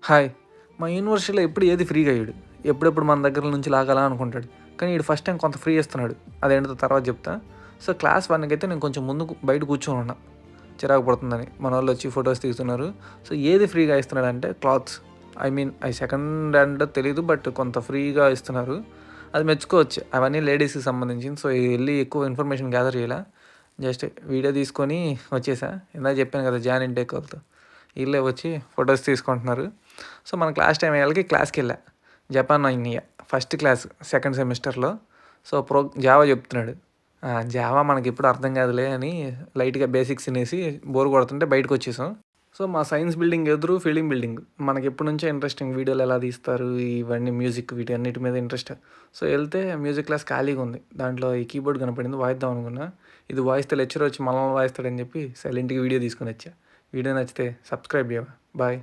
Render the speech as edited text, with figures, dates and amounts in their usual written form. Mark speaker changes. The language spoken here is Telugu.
Speaker 1: హాయ్. మా యూనివర్సిటీలో ఎప్పుడు ఏది ఫ్రీగా ఇయ్యడు. ఎప్పుడెప్పుడు మన దగ్గర నుంచి లాగాలా అనుకుంటాడు. కానీ ఈడు ఫస్ట్ టైం కొంత ఫ్రీ ఇస్తున్నాడు. అదేంటో తర్వాత చెప్తా. సో, క్లాస్ 1కి అయితే నేను కొంచెం ముందు బయట కూర్చొని ఉన్నా. చిరాకు పడుతుందని. మనోళ్ళు వచ్చి ఫోటోస్ తీస్తున్నారు. సో, ఏది ఫ్రీగా ఇస్తున్నాడంటే క్లాత్స్. ఐ మీన్ అయి సెకండ్ హ్యాండో తెలీదు. బట్ కొంత ఫ్రీగా ఇస్తున్నారు. అది మెచ్చుకోవచ్చు. అవన్నీ లేడీస్‌కి సంబంధించింది. సో, ఎళ్లి ఎక్కువ ఇన్ఫర్మేషన్ గ్యాదర్ చేయలా. జస్ట్ వీడియో తీసుకొని వచ్చేసా. ఇందాక చెప్పాను కదా! జాన్ ఇంటేక్ వాళ్ళతో. ఈళ్ళే వచ్చి ఫోటోస్ తీసుకుంటున్నారు. సో, మన క్లాస్ టైం అయ్యేలకి క్లాస్‌కెళ్ళా. Japan India first class second సెమిస్టర్‌లో. సో, జావా చెప్తున్నాడు. జావా మనకిప్పుడు అర్థం కాదులే అని లైట్‌గా బేసిక్స్ వినేసి బోర్ కొడుతుంటే బయటకొచ్చేసాం. సో, మా సైన్స్ బిల్డింగ్ ఎదురు ఫీల్డింగ్ బిల్డింగ్. మనకెప్పటి నుంచో ఇంట్రెస్టింగ్ వీడియోలు ఎలా తీస్తారు, ఇవన్నీ మ్యూజిక్ వీటన్నిటి మీద ఇంట్రెస్ట్. సో, ఎళ్తే మ్యూజిక్ క్లాస్ ఖాళీగా ఉంది. దాంట్లో ఈ కీబోర్డ్ కనపడింది వాయిద్దాం అనుకున్నా. ఇది వాయిస్తే లెక్చరర్ వచ్చి మనల్ని వాయిస్తాడని చెప్పి సైలెంట్‌గా వీడియో తీసుకొనొచ్చా. వీడియో నచ్చితే సబ్స్క్రైబ్ చేయవా. బాయ్.